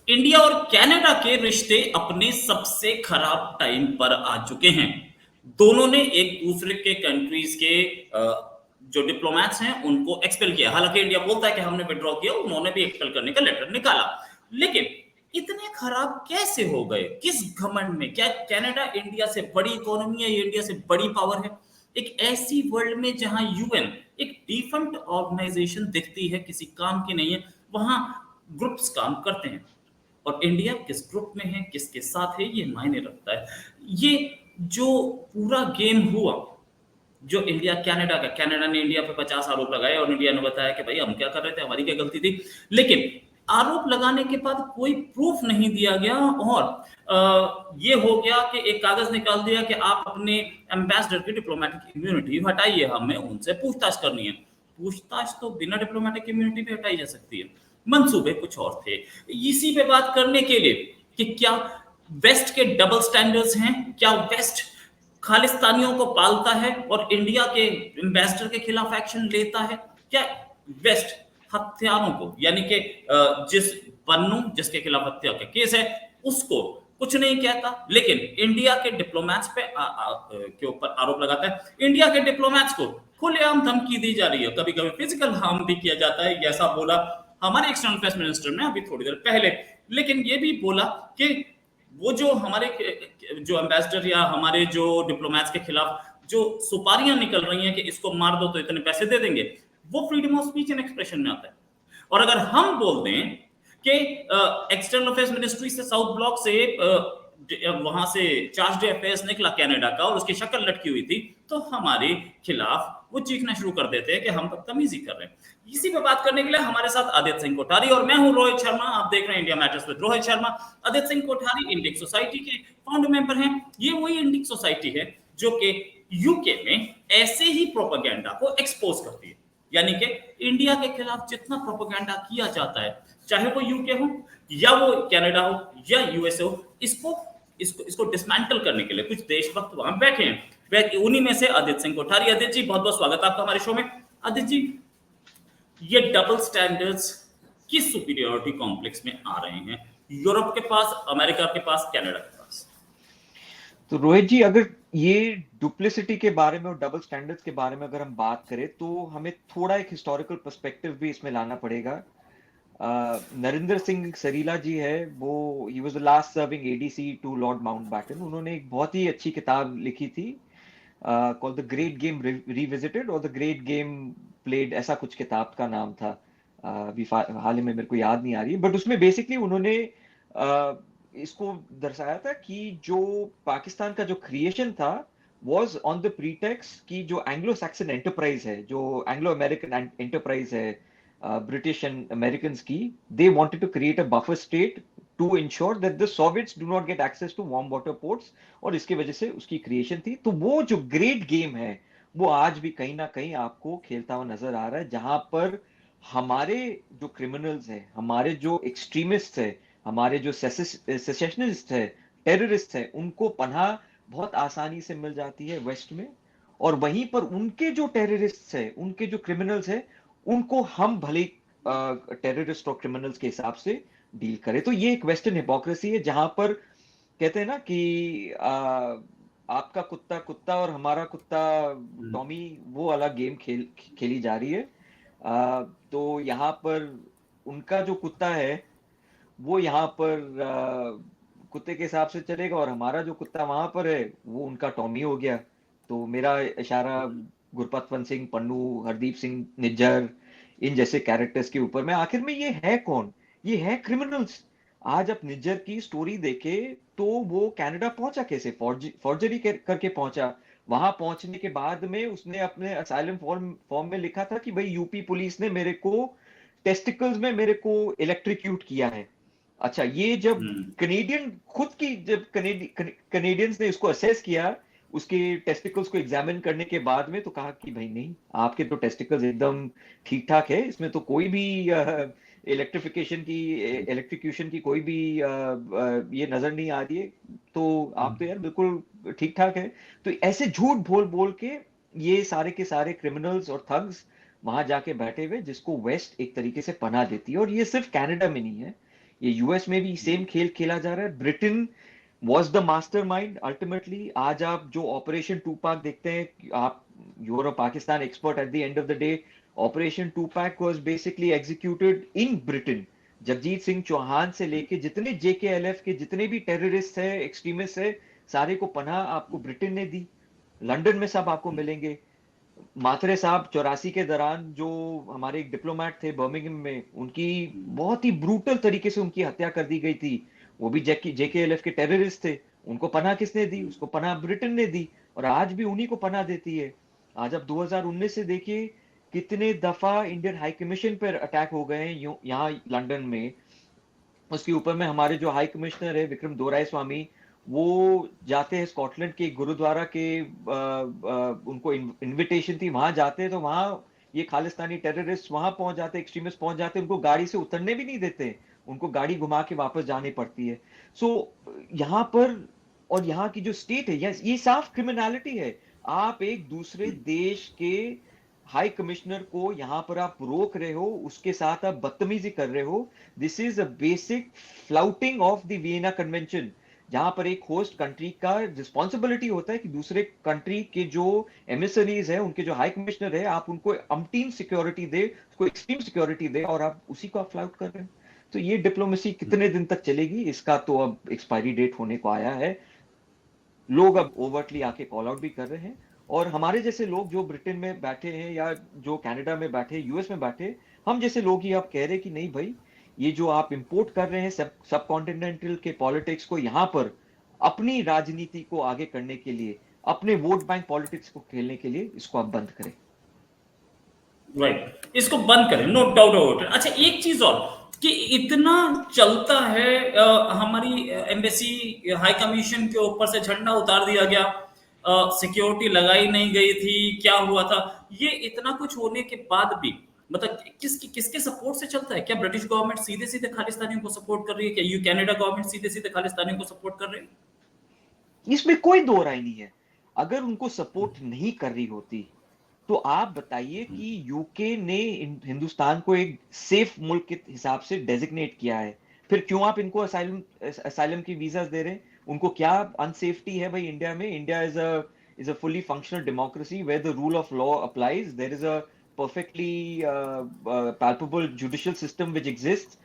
India और Canada के रिश्ते अपने सबसे खराब टाइम पर आ चुके हैं। दोनों ने एक दूसरे के कंट्रीज के जो डिप्लोमेट्स हैं उनको एक्सपेल किया। हालांकि इंडिया बोलता है कि हमने विड्रॉ किया, उन्होंने भी एक्सपेल करने का लेटर निकाला। लेकिन इतने खराब कैसे हो गए? किस घमंड में? क्या कनाडा इंडिया से बड़ी इकोनॉमी है, ये इंडिया से बड़ी पावर है? एक ऐसी वर्ल्ड में जहां यूएन एक डिफंक्ट ऑर्गेनाइजेशन दिखती है, किसी काम की नहीं है, वहां ग्रुप्स काम करते हैं। और इंडिया किस ग्रुप में है, किसके साथ है, ये मायने रखता है। ये जो पूरा गेम हुआ, जो इंडिया कनाडा का, कनाडा ने इंडिया पे 50 आरोप लगाए और इंडिया ने बताया कि भाई हम क्या कर रहे थे, हमारी क्या गलती थी। लेकिन आरोप लगाने के बाद कोई प्रूफ नहीं दिया गया, और ये हो गया कि एक कागज निकाल दिया कि आप अपने एम्बेसडर की डिप्लोमेटिक इम्यूनिटी हटाइए, हमें उनसे पूछताछ करनी है। पूछताछ तो बिना डिप्लोमेटिक इम्यूनिटी भी हटाई जा सकती है। मंसूबे कुछ और थे। इसी पे बात करने के लिए कि क्या वेस्ट के डबल स्टैंडर्ड्स हैं, क्या वेस्ट खालिस्तानियों को पालता है और इंडिया के एम्बेसडर के खिलाफ एक्शन लेता है? क्या वेस्ट हत्यारों को, यानी कि जिस पन्नू जिसके खिलाफ हत्या का केस है उसको कुछ नहीं कहता, लेकिन इंडिया के डिप्लोमेट्स पे के ऊपर आरोप लगाता है? इंडिया के डिप्लोमेट्स को खुलेआम धमकी दी जा रही है, कभी कभी फिजिकल हार्म भी किया जाता है, ऐसा बोला हमारे एक्सटर्नल अफेयर्स मिनिस्टर ने अभी थोड़ी देर पहले। लेकिन ये भी बोला कि वो जो हमारे जो एम्बेसडर या हमारे जो डिप्लोमेट्स के खिलाफ जो सुपारियां निकल रही हैं कि इसको मार दो तो इतने पैसे दे देंगे, वो freedom of speech and expression में आता है। और अगर हम बोल दें कि एक्सटर्नल अफेयर्स मिनिस्ट्री से, साउथ ब्लॉक से, वहां से चार्ज अफेयर्स निकला कनाडा का और उसकी शक्ल लटकी हुई थी, तो हमारे खिलाफ वो चीखना शुरू कर देते हैं कि हम बदतमीजी कर रहे हैं। इसी पे बात करने के लिए हमारे साथ आदित्य सिंह कोठारी और मैं हूं रोहित शर्मा। आप देख रहे हैं India matters with Rohit Sharma. Aditya Singh Kothari Indic society के फाउंडर मेंबर हैं। ये वही इंडिक सोसाइटी है जो कि यूके में ऐसे ही प्रोपेगेंडा को एक्सपोज करती है। यानी कि इंडिया के खिलाफ जितना प्रोपेगेंडा किया जाता है, चाहे वो यूके हो या वो कनाडा हो या यूएसए हो, इसको इसको इसको डिसमेंटल करने के लिए कुछ देशभक्त वहां बैठे हैं। उन्हीं में से आदित्य सिंह कोठारी। आदित्य जी, बहुत बहुत स्वागत है आपका हमारे शो में। आदित्य जी, ये डबल स्टैंडर्ड्स किस सुपीरियोरिटी कॉम्प्लेक्स में आ रहे हैं? यूरोप के पास, अमेरिका के पास, कनाडा के पास? तो रोहित जी, अगर ये डुप्लिसिटी के बारे में और डबल स्टैंडर्ड्स के बारे में अगर हम बात करें तो हमें थोड़ा एक हिस्टोरिकल पर्सपेक्टिव भी इसमें लाना पड़ेगा। नरेंद्र सिंह सरीला जी है, वो he was the last serving ADC to Lord Mountbatten. उन्होंने एक बहुत ही अच्छी किताब लिखी थी called the great game revisited और द ग्रेट गेम प्लेड, ऐसा कुछ किताब का नाम था। अभी हाल ही में मेरे को याद नहीं आ रही, बट उसमें बेसिकली उन्होंने इसको दर्शाया था कि जो पाकिस्तान का जो क्रिएशन था वाज ऑन द प्रीटेक्स कि जो एंग्लो सैक्सन एंटरप्राइज है, जो एंग्लो अमेरिकन एंटरप्राइज है ब्रिटिश एंड अमेरिकन की, they wanted to create a buffer state to ensure that the Soviets do not get access to warm water ports, और इसकी वजह से उसकी क्रिएशन थी। तो वो जो ग्रेट गेम है वो आज भी कहीं ना कहीं आपको खेलता हुआ नजर आ रहा है, जहां पर हमारे जो क्रिमिनल्स हैं, हमारे जो एक्सट्रीमिस्ट है, हमारे जो सेसेशनिस्ट है, टेररिस्ट है, उनको पनाह बहुत आसानी से मिल जाती है वेस्ट में। और वहीं पर उनके जो टेररिस्ट है, उनके जो क्रिमिनल्स है, उनको हम भले टेररिस्ट और क्रिमिनल्स के हिसाब से डील करें। तो ये एक वेस्टर्न हिपोक्रेसी है, जहां पर कहते हैं ना कि आपका कुत्ता कुत्ता और हमारा कुत्ता टॉमी, वो अलग गेम खेली जा रही है। तो यहाँ पर उनका जो कुत्ता है वो यहाँ पर कुत्ते के हिसाब से चलेगा, और हमारा जो कुत्ता वहां पर है वो उनका टॉमी हो गया। तो मेरा इशारा गुरपतवंत सिंह पन्नू, हरदीप सिंह निज्जर, इन जैसे कैरेक्टर्स के ऊपर में, आखिर में ये है कौन? ये है क्रिमिनल्स। आज आप निज्जर की स्टोरी देखे तो वो कनाडा पहुंचा कैसे? फॉर्जरी करके पहुंचा। वहां पहुंचने के बाद में उसने अपने असाइलम फॉर्म फॉर्म में लिखा था कि भाई यूपी पुलिस ने मेरे को टेस्टिकल्स में मेरे को इलेक्ट्रिक्यूट किया है। अच्छा, ये जब कनेडियन खुद की, जब कनेडियंस ने इसको असेस किया, उसके टेस्टिकल्स को एग्जामिन करने के बाद में, तो कहा कि भाई नहीं, आपके तो टेस्टिकल्स एकदम ठीक ठाक है, इसमें तो कोई भी इलेक्ट्रिक्यूशन की कोई भी ये नजर नहीं आ रही है, तो आप तो यार बिल्कुल ठीक ठाक है। तो ऐसे झूठ बोल बोल के ये सारे के सारे क्रिमिनल्स और थग्स वहां जाके बैठे हुए, जिसको वेस्ट एक तरीके से पनाह देती है। और ये सिर्फ कनाडा में नहीं है, ये यूएस में भी सेम खेल खेला जा रहा है। Britain was the mastermind ultimately। आज आप जो ऑपरेशन टू पैक देखते हैं, आप you're Pakistan expert, at the end of the day operation Tupac was basically executed in Britain. Jagjit Singh Chauhan से लेके जितने जेकेएलएफ के जितने भी टेररिस्ट है, एक्सट्रीमिस्ट है, सारे को पनाह आपको ब्रिटेन ने दी। लंदन में सब आपको मिलेंगे। माथुरे साहब 84 के दौरान जो हमारे एक डिप्लोमेट थे बर्मिंघम में, उनकी बहुत ही ब्रूटल तरीके से उनकी हत्या कर दी गई थी। वो भी जेकेएलएफ के टेररिस्ट थे। उनको पनाह किसने दी? उसको पनाह ब्रिटेन ने दी, और आज भी उन्हीं को पनाह देती है। आज आप 2019 से देखिए कितने दफा इंडियन हाई कमीशन पर अटैक हो गए हैं यहाँ लंदन में। उसके ऊपर में हमारे जो हाई कमिश्नर है विक्रम दोराय स्वामी, वो जाते हैं स्कॉटलैंड के गुरुद्वारा के, उनको इनविटेशन थी, वहां जाते हैं तो वहां ये खालिस्तानी टेररिस्ट वहां पहुंच जाते, एक्सट्रीमिस्ट पहुंच जाते, उनको गाड़ी से उतरने भी नहीं देते, उनको गाड़ी घुमा के वापस जानी पड़ती है। सो यहाँ पर, और यहाँ की जो स्टेट है, ये साफ क्रिमिनलिटी है। आप एक दूसरे देश के हाई कमिश्नर को यहां पर आप रोक रहे हो, उसके साथ आप बदतमीजी कर रहे हो। This is a basic flouting of the Vienna convention, जहां पर एक होस्ट कंट्री का रिस्पॉन्सिबिलिटी होता है कि दूसरे कंट्री के जो एमिसरीज है, उनके जो हाई कमिश्नर है, आप उनको अमटीन सिक्योरिटी दे, उसको एक्सट्रीम सिक्योरिटी दे, और आप उसी को आप फ्लाउट कर रहे हैं। तो ये डिप्लोमेसी कितने दिन तक चलेगी, इसका तो अब एक्सपायरी डेट होने को आया है। लोग अब ओवरटली आके कॉल आउट भी कर रहे हैं, और हमारे जैसे लोग जो ब्रिटेन में बैठे हैं या जो कनाडा में बैठे, यूएस में बैठे, हम जैसे लोग ही आप कह रहे हैं कि नहीं भाई, ये जो आप इंपोर्ट कर रहे हैं सब कॉन्टिनेंटल के पॉलिटिक्स को यहाँ पर अपनी राजनीति को आगे करने के लिए, अपने वोट बैंक पॉलिटिक्स को खेलने के लिए, इसको आप बंद करें। राइट, इसको बंद करें, नो डाउट अबाउट इट। अच्छा, एक चीज और कि इतना चलता है, हमारी एम्बेसी हाई कमीशन के ऊपर से झंडा उतार दिया गया, सिक्योरिटी लगाई नहीं गई थी, क्या हुआ था, ये इतना कुछ होने के बाद भी मतलब किसकी किसके सपोर्ट से चलता है? क्या ब्रिटिश गवर्नमेंट सीधे सीधे खालिस्तानियों को सपोर्ट कर रही है? क्या यू कनाडा गवर्नमेंट सीधे सीधे खालिस्तानियों को सपोर्ट कर रही है? इसमें कोई दो राय नहीं है। अगर उनको सपोर्ट नहीं कर रही होती, तो आप बताइए कि यूके ने हिंदुस्तान को एक सेफ मुल्क के हिसाब से डेजिग्नेट किया है, फिर क्यों आप इनको असाइलम असाइलम की वीजास दे रहे हैं? उनको क्या अनसेफ्टी है भाई इंडिया में? India is a fully functional democracy where the rule of law applies, there is a perfectly palpable judicial system which exists।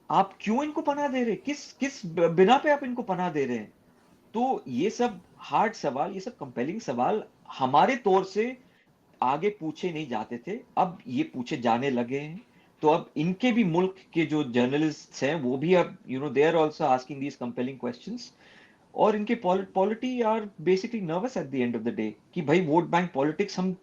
आप क्यों इनको पनाह दे रहे हैं? किस किस बिना पे आप इनको पनाह दे रहे हैं? तो ये सब हार्ड सवाल, ये सब कंपेलिंग सवाल हमारे तौर से आगे पूछे नहीं जाते थे, अब ये पूछे जाने लगे हैं। तो अब इनके भी मुल्क के जो जर्नलिस्ट हैं, वो भी अब they are also asking these compelling questions. और इनके polity are basically nervous at the end of the day कि भाई वोट बैंक पॉलिटिक्स, हम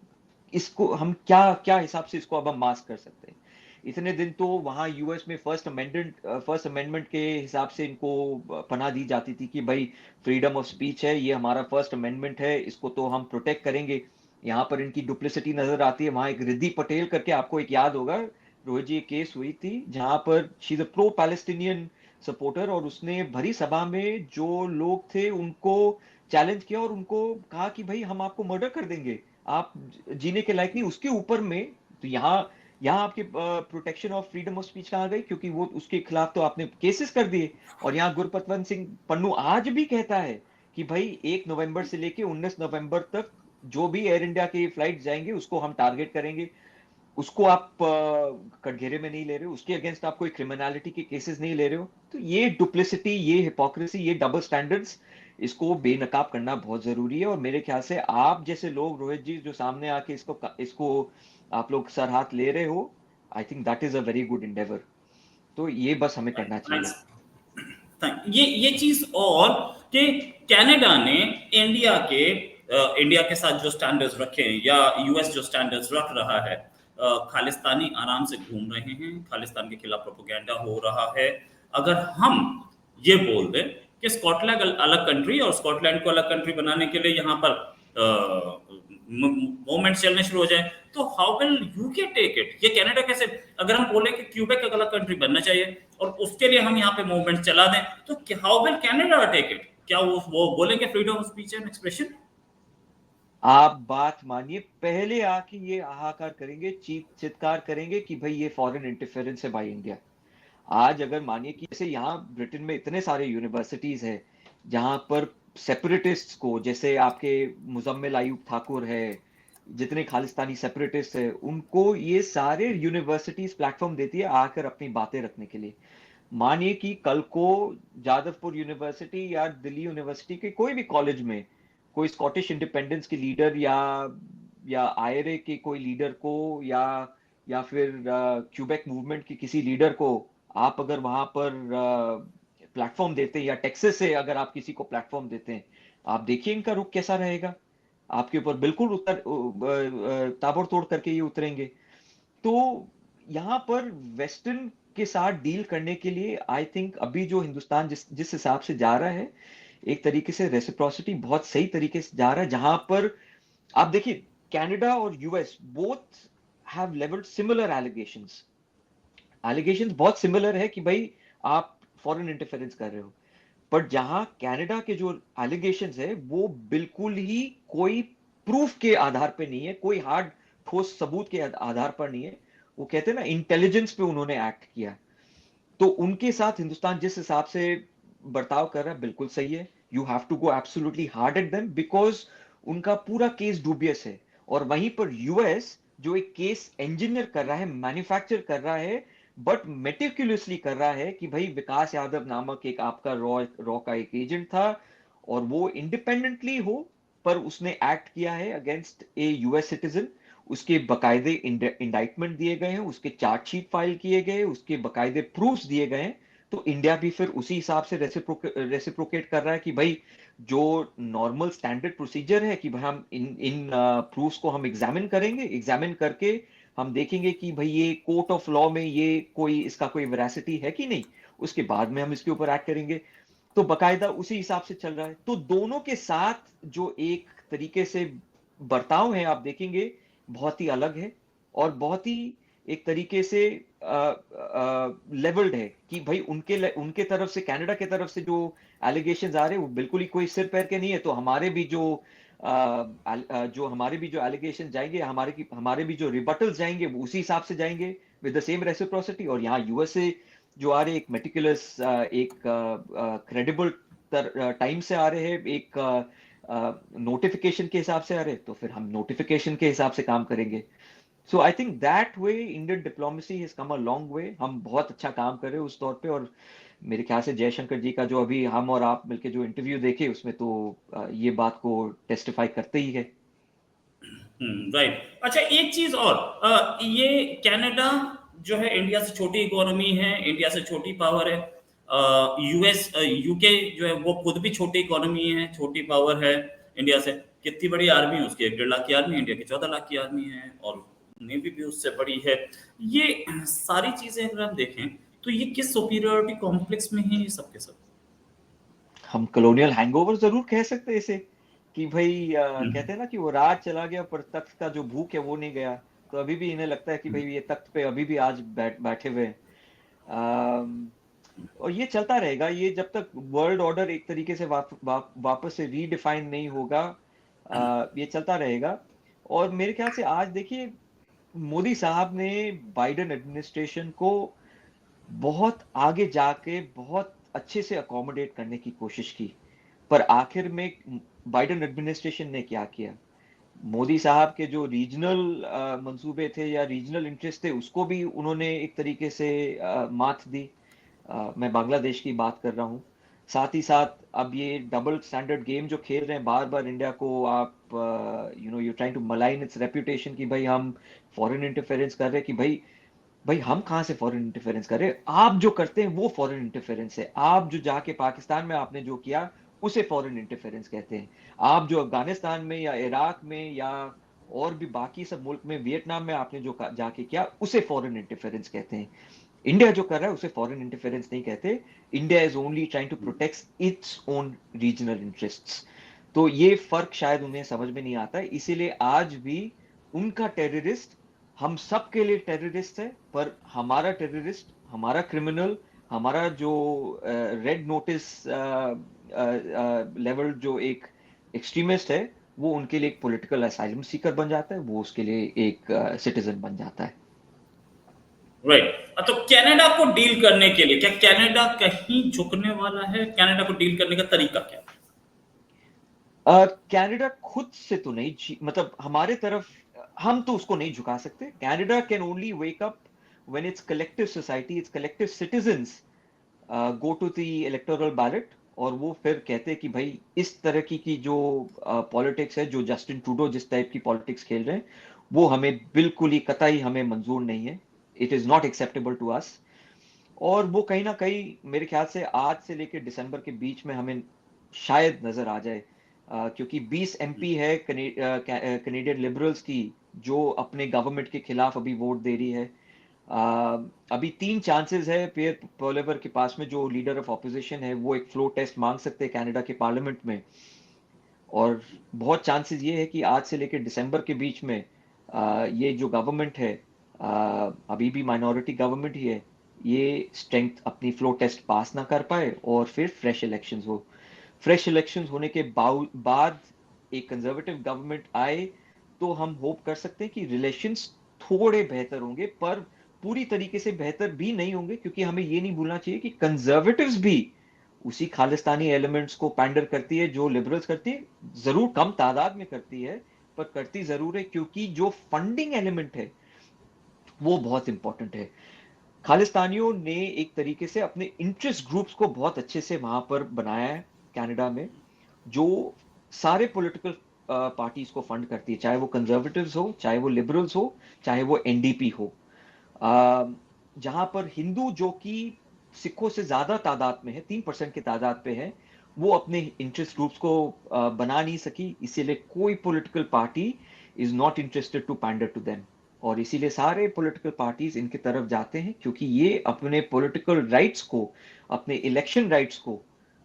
क्या क्या हिसाब से इसको अब हम मास्क कर सकते हैं? इतने दिन तो वहां यूएस में फर्स्ट अमेंडमेंट के हिसाब से इनको पनाह दी जाती थी कि भाई फ्रीडम ऑफ स्पीच है, ये हमारा फर्स्ट अमेंडमेंट है, इसको तो हम प्रोटेक्ट करेंगे। यहाँ पर इनकी डुप्लिसिटी नजर आती है। वहां एक रिद्धि पटेल करके, आपको एक याद होगा रोहित जी, एक केस हुई थी जहां पर she is a pro Palestinian supporter, और उसने भरी सभा में जो लोग थे उनको चैलेंज किया और उनको कहा कि भाई हम आपको मर्डर कर देंगे, आप जीने के लायक नहीं। उसके ऊपर में तो यहाँ यहाँ आपके protection of freedom of speech कहाँ गई? क्योंकि वो उसके खिलाफ तो आपने केसेस कर दिए। और यहाँ गुरपतवंत सिंह पन्नू आज भी कहता है कि भाई 1 नवंबर से लेके 19 नवंबर तक जो भी एयर इंडिया की फ्लाइट जाएंगे उसको हम टारगेट करेंगे। उसको आप कटघरे में नहीं ले रहे हो, उसके अगेंस्ट आप कोई क्रिमिनलिटी के केसेस नहीं ले रहे हो। तो ये डुप्लिसिटी, ये हिपोक्रेसी, ये डबल स्टैंडर्ड्स, इसको बेनकाब करना बहुत जरूरी है। और मेरे ख्याल से आप जैसे लोग, रोहित जी, जो सामने आके इसको इसको आप लोग सर हाथ ले रहे हो, आई think that is a very good Endeavour. तो ये बस हमें करना चाहिए। ये चीज और कि कनाडा ने इंडिया के साथ जो स्टैंडर्ड्स रखे हैं, या यूएस जो स्टैंडर्ड्स रख रहा है, खालिस्तानी आराम से घूम रहे हैं, खालिस्तान के खिलाफ प्रोपेगेंडा हो रहा है। अगर हम ये बोल दें कि स्कॉटलैंड अलग कंट्री और स्कॉटलैंड को अलग कंट्री बनाने के लिए यहाँ पर मूवमेंट चलने शुरू हो जाए, तो how will UK take it? ये कनाडा कैसे? अगर हम बोले कि क्यूबेक एक अलग कंट्री बनना चाहिए और उसके लिए हम यहाँ पे मूवमेंट चला दें, तो how will Canada take it? क्या वो बोलेंगे freedom of speech and expression? आप बात मानिए, पहले आके ये हाहाकार करेंगे, चीख चित्कार करेंगे कि भाई ये फॉरेन इंटरफेरेंस है बाय इंडिया। आज अगर मानिए कि जैसे यहाँ ब्रिटेन में इतने सारे यूनिवर्सिटीज है जहाँ पर सेपरेटिस्ट्स को, जैसे आपके मुजम्मिल आयूब ठाकुर है, जितने खालिस्तानी सेपरेटिस्ट है, उनको ये सारे यूनिवर्सिटीज प्लेटफॉर्म देती है आकर अपनी बातें रखने के लिए। मानिए कि कल को जादवपुर यूनिवर्सिटी या दिल्ली यूनिवर्सिटी के कोई भी कॉलेज में कोई स्कॉटिश इंडिपेंडेंस के लीडर या आईआरए के कोई लीडर को या फिर क्यूबेक मूवमेंट के किसी लीडर को आप अगर वहां पर प्लेटफॉर्म देते हैं, या टेक्सास से अगर आप किसी को प्लेटफॉर्म देते हैं, आप देखिए इनका रुख कैसा रहेगा। आपके ऊपर बिल्कुल ताबड़तोड़ करके ये उतरेंगे। तो यहाँ पर वेस्टर्न के साथ डील करने के लिए आई थिंक अभी जो हिंदुस्तान जिस जिस हिसाब से जा रहा है, एक तरीके से रेसिप्रोसिटी बहुत सही तरीके से जा रहा है, जहां पर आप देखिए कनाडा और US both have levelled similar allegations. Allegations बहुत सिमिलर है कि भाई आप फॉरेन इंटरफेरेंस कर रहे हो, पर जहां कनाडा के जो एलिगेशंस है वो बिल्कुल ही कोई प्रूफ के आधार पे नहीं है, कोई हार्ड ठोस सबूत के आधार पर नहीं है। वो कहते हैं ना, इंटेलिजेंस पे उन्होंने एक्ट किया। तो उनके साथ हिंदुस्तान जिस हिसाब से बर्ताव कर रहा है बिल्कुल सही है। You have to go absolutely hard at them because उनका पूरा केस डूबियस है। और वहीं पर यूएस जो एक केस इंजीनियर कर रहा है, मैन्युफैक्चर कर रहा है, बट मेटिकुलसली कर रहा है कि भाई विकास यादव नामक एक आपका रॉ रॉ का एक एजेंट था, और वो इंडिपेंडेंटली हो, पर उसने एक्ट किया है अगेंस्ट ए यूएस सिटीजन। उसके बकायदे इंडाइटमेंट दिए गए हैं, उसके चार्जशीट फाइल किए गए, उसके बकायदे प्रूफ्स दिए गए हैं। तो इंडिया भी फिर उसी हिसाब से रेसिप्रोकेट कर रहा है कि भाई जो नॉर्मल स्टैंडर्ड प्रोसीजर है कि भाई हम इन प्रूफ्स को हम एग्जामिन करेंगे, एग्जामिन करके हम देखेंगे कि भाई ये कोर्ट ऑफ लॉ में ये कोई इसका कोई वेरासिटी है कि नहीं, उसके बाद में हम इसके ऊपर एक्ट करेंगे। तो बकायदा उसी हिसाब से चल रहा है। तो दोनों के साथ जो एक तरीके से बर्ताव है आप देखेंगे बहुत ही अलग है, और बहुत ही एक तरीके से लेवल्ड है कि भाई उनके तरफ से, कनाडा के तरफ से जो एलिगेशंस आ रहे हैं वो बिल्कुल ही कोई सिर पैर के नहीं है। तो हमारे भी जो एलिगेशन जाएंगे, हमारे भी जो रिबटल्स जाएंगे वो उसी हिसाब से जाएंगे विद द सेम रेसिप्रोसिटी। और यहाँ यूएसए जो आ रहे एक मेटिकुलस, एक क्रेडिबल टाइम से आ रहे हैं, एक नोटिफिकेशन के हिसाब से आ रहे हैं, तो फिर हम नोटिफिकेशन के हिसाब से काम करेंगे। So I think that way Indian diplomacy has come a long way. हम बहुत अच्छा काम कर रहे हैं उस तौर पे। और मेरे ख्याल से जयशंकर जी का जो अभी हम और आप मिलके जो इंटरव्यू देखे उसमें तो ये बात को टेस्टिफाई करते ही है। राइट। अच्छा, एक चीज और, ये कनाडा जो है इंडिया से छोटी इकोनॉमी है, इंडिया से छोटी पावर है। यूएस यूके जो है वो खुद भी छोटी इकोनॉमी है, छोटी पावर है इंडिया से। कितनी बड़ी आर्मी है उसकी, 1.5 लाख की आर्मी, इंडिया की 14 लाख की आर्मी है, और नेवी भी उससे बड़ी है। ये सारी चीजें अगर हम देखें तो ये किस सुपीरियरिटी कॉम्प्लेक्स में है ये सब के सब? हम कॉलोनियल हैंगओवर जरूर कह सकते हैं इसे, कि भाई हम्म, कहते हैं ना कि वो राज चला गया पर तख्त का जो भूख है वो नहीं गया। तो अभी भी इन्हें लगता है कि भाई ये तख्त पे अभी भी आज बैठे हुए हैं। अम, और ये चलता रहेगा, ये जब तक वर्ल्ड ऑर्डर एक तरीके से वापस से रीडिफाइन नहीं होगा, ये चलता रहेगा। और मेरे ख्याल से आज देखिए मोदी साहब ने बाइडेन एडमिनिस्ट्रेशन को बहुत आगे जाके बहुत अच्छे से अकोमोडेट करने की कोशिश की, पर आखिर में बाइडेन एडमिनिस्ट्रेशन ने क्या किया? मोदी साहब के जो रीजनल मंसूबे थे या रीजनल इंटरेस्ट थे उसको भी उन्होंने एक तरीके से मात दी। मैं बांग्लादेश की बात कर रहा हूँ। साथ ही साथ अब ये डबल स्टैंडर्ड गेम जो खेल रहे हैं, बार बार इंडिया को आप you trying to malign its reputation कि भाई हम फॉरेन इंटरफेरेंस कर रहे हैं, कि भाई भाई हम कहाँ से फॉरेन इंटरफेरेंस कर रहे हैं? आप जो करते हैं वो फॉरेन इंटरफेरेंस है। आप जो जाके पाकिस्तान में आपने जो किया उसे फॉरेन इंटरफेरेंस कहते हैं। आप जो अफगानिस्तान में या इराक में या और भी बाकी सब मुल्क में, वियतनाम में आपने जो जाके किया उसे फॉरेन इंटरफेरेंस कहते हैं। इंडिया जो कर रहा है उसे फॉरेन इंटरफेरेंस नहीं कहते। India is only trying to protect its own regional interests. तो ये फर्क शायद उन्हें समझ में नहीं आता है, इसीलिए आज भी उनका टेररिस्ट हम सब के लिए टेररिस्ट है, पर हमारा टेररिस्ट, हमारा क्रिमिनल, हमारा जो रेड नोटिस लेवल जो एक एक्सट्रीमिस्ट है, वो उनके लिए एक पॉलिटिकल असाइलम सीकर बन जाता है, वो उसके लिए एक सिटीजन बन जाता है। राइट। तो कनाडा को डील करने के लिए क्या कनाडा कहीं झुकने वाला है? कनाडा को डील करने का तरीका क्या है? कनाडा खुद से तो नहीं मतलब हमारे तरफ हम तो उसको नहीं झुका सकते। Canada can only wake up when its collective society, its collective citizens go to the electoral ballot, और वो फिर कहते हैं कि भाई इस तरह की जो पॉलिटिक्स है, जो जस्टिन ट्रूडो जिस टाइप की पॉलिटिक्स खेल रहे हैं, वो हमें बिल्कुल ही कतई हमें मंजूर नहीं है। It is not acceptable to us. और वो कहीं ना कहीं मेरे ख्याल से आज से लेकर दिसंबर के बीच में हमें शायद नजर आ जाए, क्योंकि 20 एमपी है कनेडियन लिबरल्स की जो अपने गवर्नमेंट के खिलाफ अभी वोट दे रही है। अभी 3 चांसेस है पियर पोलिवर के पास में, जो लीडर ऑफ ऑपोजिशन है, वो एक फ्लो टेस्ट मांग सकते हैं कनाडा के पार्लियामेंट में। और बहुत चांसेस ये है कि आज से लेकर दिसंबर के बीच में ये जो गवर्नमेंट है, अभी भी माइनॉरिटी गवर्नमेंट ही है, ये स्ट्रेंथ अपनी फ्लो टेस्ट पास ना कर पाए और फिर फ्रेश इलेक्शंस हो। फ्रेश इलेक्शंस होने के बाद एक कंजर्वेटिव गवर्नमेंट आए तो हम होप कर सकते हैं कि रिलेशंस थोड़े बेहतर होंगे, पर पूरी तरीके से बेहतर भी नहीं होंगे, क्योंकि हमें ये नहीं भूलना चाहिए कि कंजर्वेटिव्स भी उसी खालिस्तानी एलिमेंट्स को पैंडर करती है जो लिबरल्स करती है। जरूर कम तादाद में करती है, पर करती जरूर है, क्योंकि जो फंडिंग एलिमेंट है वो बहुत इंपॉर्टेंट है। खालिस्तानियों ने एक तरीके से अपने इंटरेस्ट ग्रुप्स को बहुत अच्छे से वहां पर बनाया है कनाडा में, जो सारे पॉलिटिकल पार्टीज को फंड करती है, चाहे वो कंजर्वेटिव्स हो, चाहे वो लिबरल्स हो, चाहे वो एनडीपी हो। जहां पर हिंदू, जो कि सिखों से ज्यादा तादाद में है, 3% की तादाद पे है, वो अपने इंटरेस्ट ग्रुप्स को बना नहीं सकी, इसीलिए कोई political party is not interested to pander to them. और इसीलिए सारे पॉलिटिकल पार्टीज इनकी तरफ जाते हैं, क्योंकि ये अपने पॉलिटिकल राइट्स को, अपने इलेक्शन राइट्स को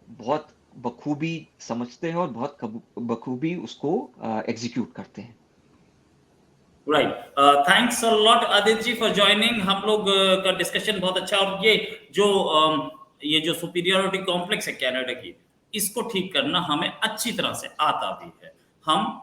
बहुत बखूबी समझते हैं और बहुत बखूबी उसको एग्जीक्यूट करते हैं। Right. Thanks a lot Aditya ji for joining. हम लोग का डिस्कशन बहुत अच्छा, और ये जो सुपीरियरिटी कॉम्प्लेक्स है कनाडा की, इसको ठीक करना हमें अच्छी तरह से आता भी है। हम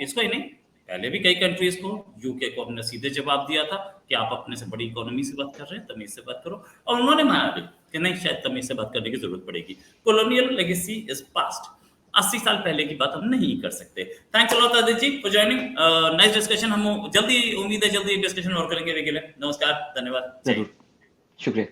इसको ही नहीं, पहले भी कई कंट्रीज को, यूके को हमने सीधे जवाब दिया था कि आप अपने से बड़ी इकोनॉमी से बात कर रहे हैं, तमीज से बात करो, और उन्होंने माना भी कि नहीं, शायद तमीज से बात करने की जरूरत पड़ेगी। Colonial legacy is past. 80 साल पहले की बात हम नहीं कर सकते। Thanks a lot Aditya ji for joining. Nice discussion. हम जल्दी, उम्मीद है जल्दी डिस्कशन और करेंगे। नमस्कार, धन्यवाद। जरूर, शुक्रिया।